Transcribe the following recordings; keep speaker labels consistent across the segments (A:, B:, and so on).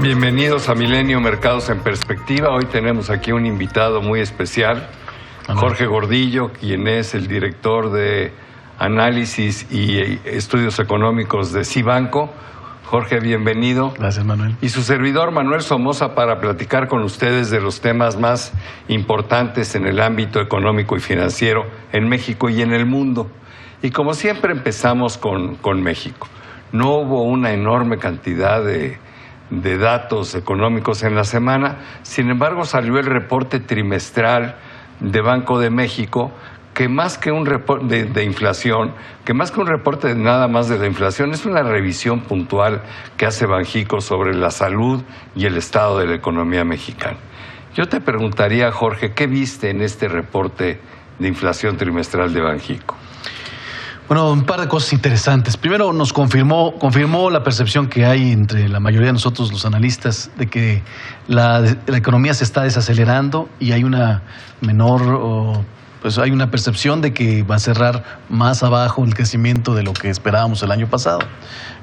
A: Bienvenidos a Milenio Mercados en Perspectiva. Hoy tenemos aquí un invitado muy especial, Jorge Gordillo, quien es el director de Análisis y Estudios Económicos de Cibanco. Jorge, bienvenido.
B: Gracias, Manuel.
A: Y su servidor, Manuel Somoza, para platicar con ustedes de los temas más importantes en el ámbito económico y financiero en México y en el mundo. Y como siempre empezamos con México. No hubo una enorme cantidad de datos económicos en la semana. Sin embargo, salió el reporte trimestral de Banco de México, que más que un reporte de inflación, que más que un reporte nada más de la inflación, es una revisión puntual que hace Banxico sobre la salud y el estado de la economía mexicana. Yo te preguntaría, Jorge, ¿qué viste en este reporte de inflación trimestral de Banxico?
B: Bueno, un par de cosas interesantes. Primero, nos confirmó la percepción que hay entre la mayoría de nosotros, los analistas, de que la economía se está desacelerando y hay una hay una percepción de que va a cerrar más abajo el crecimiento de lo que esperábamos el año pasado.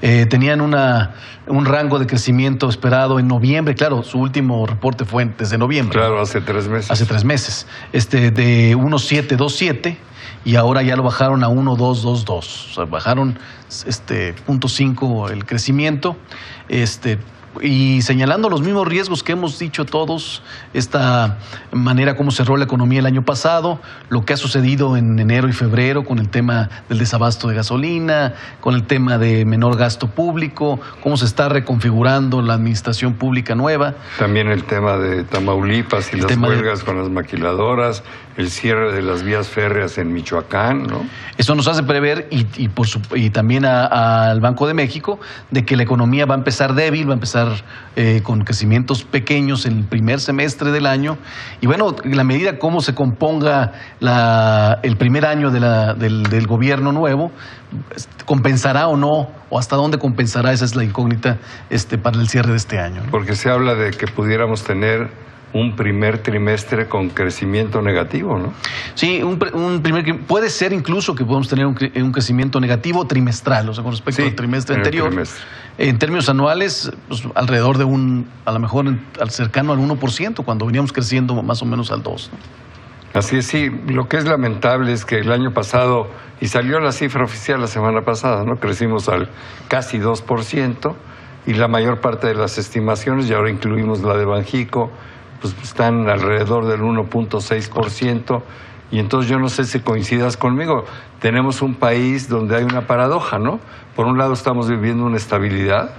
B: Tenían un rango de crecimiento esperado en noviembre. Claro, su último reporte fue desde noviembre.
A: Claro, hace 3 meses.
B: Hace 3 meses. De 1.727. Y ahora ya lo bajaron a 1.222, o sea, bajaron 0.5 el crecimiento, y señalando los mismos riesgos que hemos dicho todos, esta manera como cerró la economía el año pasado, lo que ha sucedido en enero y febrero con el tema del desabasto de gasolina, con el tema de menor gasto público, cómo se está reconfigurando la administración pública nueva.
A: También el tema de Tamaulipas y las huelgas con las maquiladoras, el cierre de las vías férreas en Michoacán, ¿no? Eso
B: nos hace prever, y también al Banco de México, de que la economía va a empezar débil, va a empezar con crecimientos pequeños en el primer semestre del año. Y bueno, la medida cómo se componga el primer año del gobierno nuevo, ¿compensará o no? ¿O hasta dónde compensará? Esa es la incógnita para el cierre de este año, ¿no?
A: Porque se habla de que pudiéramos tener un primer trimestre con crecimiento negativo, ¿no?
B: Sí, puede ser incluso que podamos tener un crecimiento negativo trimestral, o sea, con respecto al trimestre anterior. En términos anuales, pues, alrededor de a lo mejor cercano al 1%, cuando veníamos creciendo más o menos al 2%, ¿no?
A: Así es, sí. Lo que es lamentable es que el año pasado, y salió la cifra oficial la semana pasada, ¿no? Crecimos al casi 2%, y la mayor parte de las estimaciones, y ahora incluimos la de Banxico, pues están alrededor del 1.6%, y entonces yo no sé si coincidas conmigo. Tenemos un país donde hay una paradoja, ¿no? Por un lado estamos viviendo una estabilidad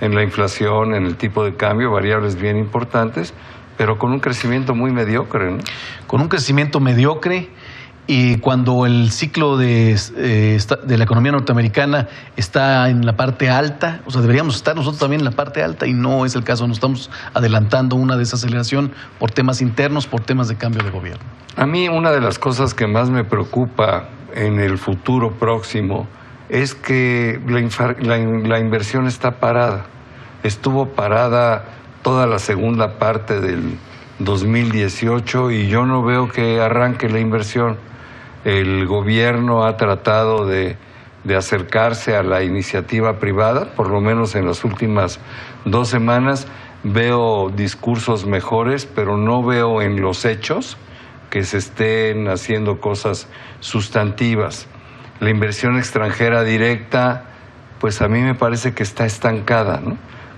A: en la inflación, en el tipo de cambio, variables bien importantes, pero con un crecimiento muy mediocre, ¿no?
B: Con un crecimiento mediocre. Y cuando el ciclo de la economía norteamericana está en la parte alta, o sea, deberíamos estar nosotros también en la parte alta, y no es el caso. Nos estamos adelantando una desaceleración por temas internos, por temas de cambio de gobierno.
A: A mí una de las cosas que más me preocupa en el futuro próximo es que la inversión está parada. Estuvo parada toda la segunda parte del 2018 y yo no veo que arranque la inversión. El gobierno ha tratado de acercarse a la iniciativa privada, por lo menos en las últimas 2 semanas. Veo discursos mejores, pero no veo en los hechos que se estén haciendo cosas sustantivas. La inversión extranjera directa, pues a mí me parece que está estancada, ¿no?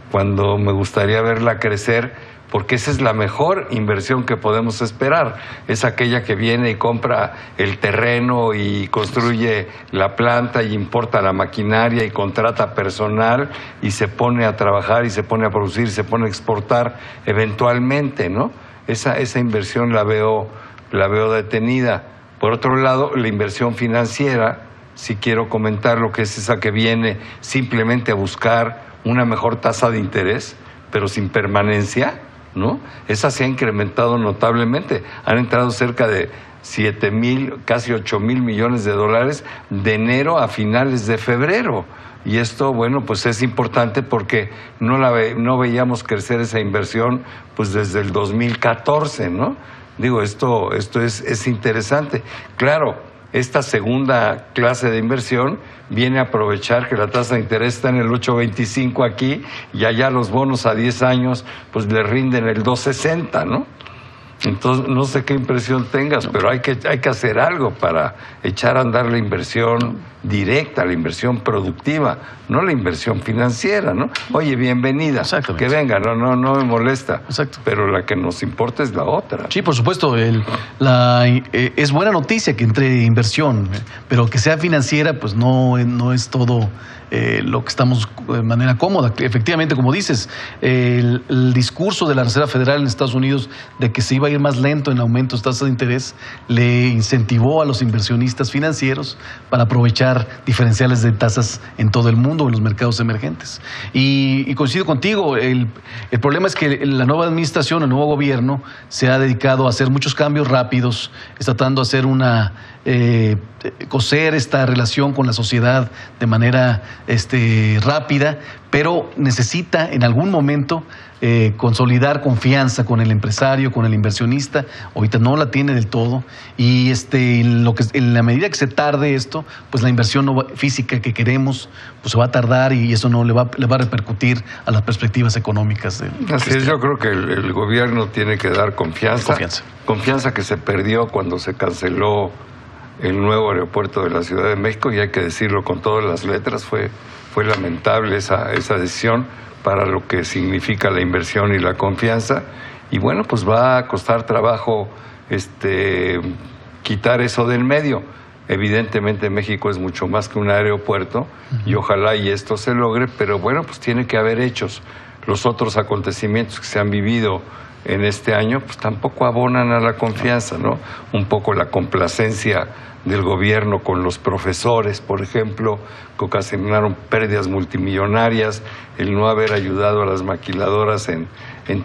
A: Cuando me gustaría verla crecer, porque esa es la mejor inversión que podemos esperar. Es aquella que viene y compra el terreno y construye la planta y importa la maquinaria y contrata personal y se pone a trabajar y se pone a producir, se pone a exportar eventualmente, ¿no? Esa inversión la veo detenida. Por otro lado, la inversión financiera, si quiero comentar lo que es esa que viene simplemente a buscar una mejor tasa de interés, pero sin permanencia, ¿no? Esa se ha incrementado notablemente. Han entrado cerca de casi 8,000 millones de dólares de enero a finales de febrero. Y esto, bueno, pues es importante porque no veíamos crecer esa inversión pues desde el 2014, ¿no? Digo, esto es interesante. Claro, esta segunda clase de inversión viene a aprovechar que la tasa de interés está en el 8.25 aquí y allá los bonos a 10 años pues le rinden el 2.60, ¿no? Entonces, no sé qué impresión tengas, pero hay que hacer algo para echar a andar la inversión directa, la inversión productiva, no la inversión financiera, ¿no? Oye, bienvenida, que venga, no me molesta.
B: Exacto.
A: Pero la que nos importa es la otra.
B: Sí, por supuesto, es buena noticia que entre inversión, pero que sea financiera, pues no es todo lo que estamos de manera cómoda. Efectivamente, como dices, el discurso de la Reserva Federal en Estados Unidos de que se iba a ir más lento en aumentos de tasas de interés le incentivó a los inversionistas financieros para aprovechar diferenciales de tasas en todo el mundo, en los mercados emergentes. Y coincido contigo, el problema es que la nueva administración, el nuevo gobierno, se ha dedicado a hacer muchos cambios rápidos, está tratando de hacer coser esta relación con la sociedad de manera rápida, pero necesita en algún momento consolidar confianza con el empresario, con el inversionista. Ahorita no la tiene del todo y en la medida que se tarde esto, pues la inversión física que queremos pues se va a tardar y eso no le va a repercutir a las perspectivas económicas.
A: Así es, yo creo que el gobierno tiene que dar confianza que se perdió cuando se canceló el nuevo aeropuerto de la Ciudad de México, y hay que decirlo con todas las letras, fue lamentable esa decisión para lo que significa la inversión y la confianza. Y bueno, pues va a costar trabajo quitar eso del medio. Evidentemente México es mucho más que un aeropuerto y ojalá y esto se logre, pero bueno, pues tiene que haber hechos. Los otros acontecimientos que se han vivido en este año, pues tampoco abonan a la confianza, ¿no? Un poco la complacencia del gobierno con los profesores, por ejemplo, que ocasionaron pérdidas multimillonarias, el no haber ayudado a las maquiladoras en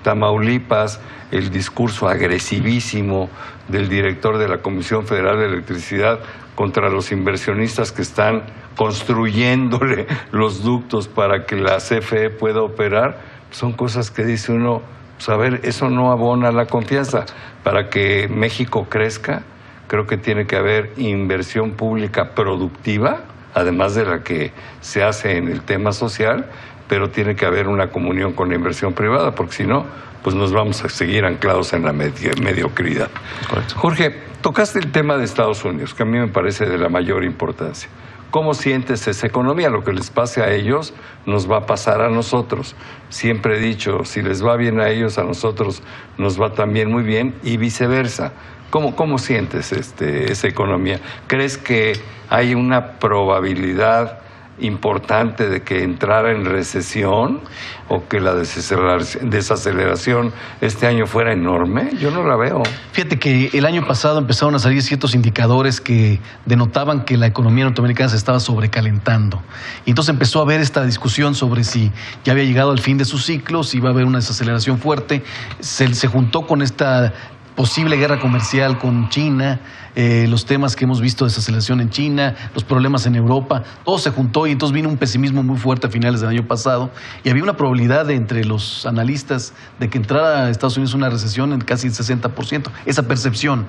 A: Tamaulipas, el discurso agresivísimo del director de la Comisión Federal de Electricidad contra los inversionistas que están construyéndole los ductos para que la CFE pueda operar. Son cosas que dice uno, pues a ver, eso no abona la confianza. Para que México crezca, creo que tiene que haber inversión pública productiva, además de la que se hace en el tema social, pero tiene que haber una comunión con la inversión privada, porque si no, pues nos vamos a seguir anclados en la mediocridad. Correcto. Jorge, tocaste el tema de Estados Unidos, que a mí me parece de la mayor importancia. ¿Cómo sientes esa economía? Lo que les pase a ellos nos va a pasar a nosotros. Siempre he dicho, si les va bien a ellos, a nosotros nos va también muy bien y viceversa. ¿Cómo sientes esa economía? ¿Crees que hay una probabilidad importante de que entrara en recesión o que la desaceleración este año fuera enorme? Yo no la veo.
B: Fíjate que el año pasado empezaron a salir ciertos indicadores que denotaban que la economía norteamericana se estaba sobrecalentando. Y entonces empezó a haber esta discusión sobre si ya había llegado al fin de su ciclo, si iba a haber una desaceleración fuerte. Se juntó con esta posible guerra comercial con China, los temas que hemos visto de desaceleración en China, los problemas en Europa, todo se juntó y entonces vino un pesimismo muy fuerte a finales del año pasado y había una probabilidad entre los analistas de que entrara a Estados Unidos una recesión en casi el 60%. Esa percepción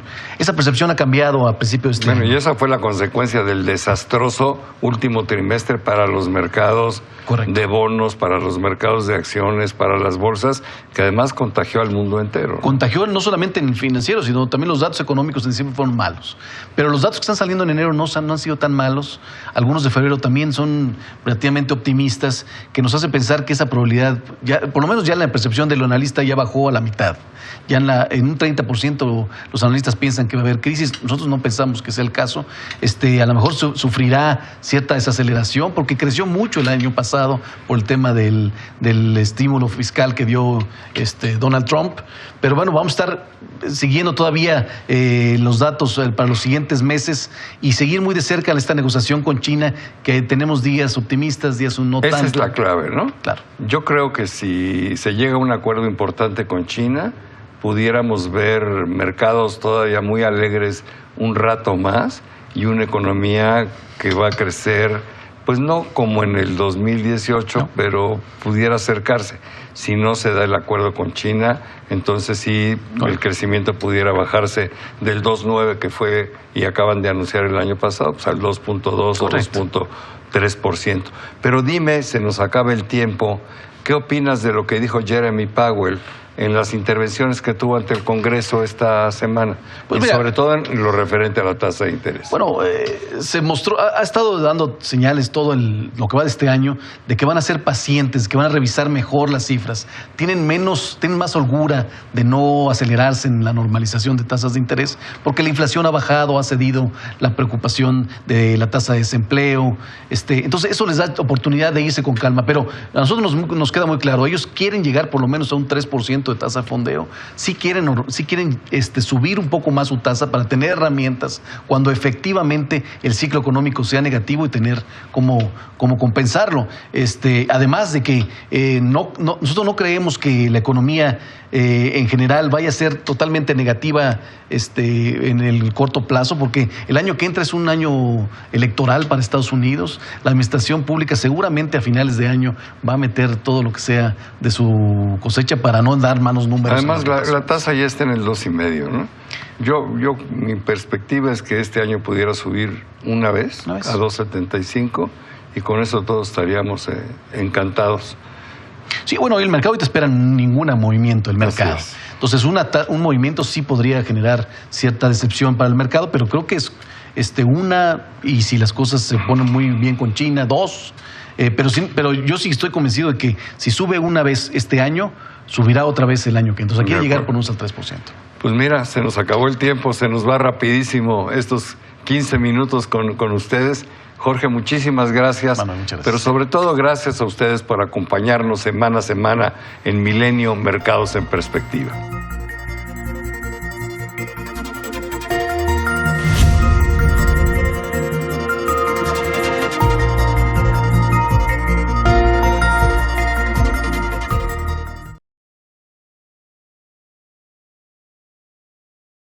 B: ha cambiado a principios de este año.
A: Y esa fue la consecuencia del desastroso último trimestre para los mercados de bonos, para los mercados de acciones, para las bolsas, que además contagió al mundo entero.
B: Contagió no solamente en el financiero, sino también los datos económicos en diciembre fueron malos. Pero los datos que están saliendo en enero no han sido tan malos. Algunos de febrero también son relativamente optimistas, que nos hace pensar que esa probabilidad, ya, por lo menos ya la percepción del analista ya bajó a la mitad. Ya en un 30% los analistas piensan que va a haber crisis. Nosotros no pensamos que sea el caso. A lo mejor sufrirá cierta desaceleración porque creció mucho el año pasado por el tema del estímulo fiscal que dio Donald Trump. Pero bueno, vamos a estar siguiendo todavía los datos para los siguientes meses y seguir muy de cerca esta negociación con China, que tenemos días optimistas, días no tanto.
A: Esa es la clave, ¿no?
B: Claro.
A: Yo creo que si se llega a un acuerdo importante con China, pudiéramos ver mercados todavía muy alegres un rato más y una economía que va a crecer, pues no como en el 2018, no, pero pudiera acercarse. Si no se da el acuerdo con China, entonces sí, el crecimiento pudiera bajarse del 2.9 que fue y acaban de anunciar el año pasado, pues al 2.2 o 2.3%. Pero dime, se nos acaba el tiempo, ¿qué opinas de lo que dijo Jeremy Powell en las intervenciones que tuvo ante el Congreso esta semana? Pues y mira, sobre todo en lo referente a la tasa de interés.
B: Bueno, se mostró, ha estado dando señales todo lo que va de este año, de que van a ser pacientes, que van a revisar mejor las cifras. Tienen más holgura de no acelerarse en la normalización de tasas de interés, porque la inflación ha bajado, ha cedido la preocupación de la tasa de desempleo. Entonces eso les da oportunidad de irse con calma, pero a nosotros nos queda muy claro, ellos quieren llegar por lo menos a un 3% de tasa de fondeo, sí quieren subir un poco más su tasa para tener herramientas cuando efectivamente el ciclo económico sea negativo y tener cómo compensarlo. Además de que nosotros no creemos que la economía en general vaya a ser totalmente negativa en el corto plazo, porque el año que entra es un año electoral para Estados Unidos. La administración pública seguramente a finales de año va a meter todo lo que sea de su cosecha para no dar malos números.
A: Además, la tasa ya está en el 2.5, ¿no? Mi perspectiva es que este año pudiera subir una vez. A 2.75 y con eso todos estaríamos encantados.
B: Sí, bueno, el mercado ahorita espera ningún movimiento del mercado. Entonces, un movimiento sí podría generar cierta decepción para el mercado, pero creo que es y si las cosas se ponen muy bien con China, 2. Pero yo sí estoy convencido de que si sube una vez este año, subirá otra vez el año que entonces hay que llegar por unos al 3%.
A: Pues mira, se nos acabó el tiempo, se nos va rapidísimo estos 15 minutos con ustedes. Jorge, muchísimas gracias.
B: Muchas gracias.
A: Pero sobre todo gracias a ustedes por acompañarnos semana a semana en Milenio Mercados en Perspectiva.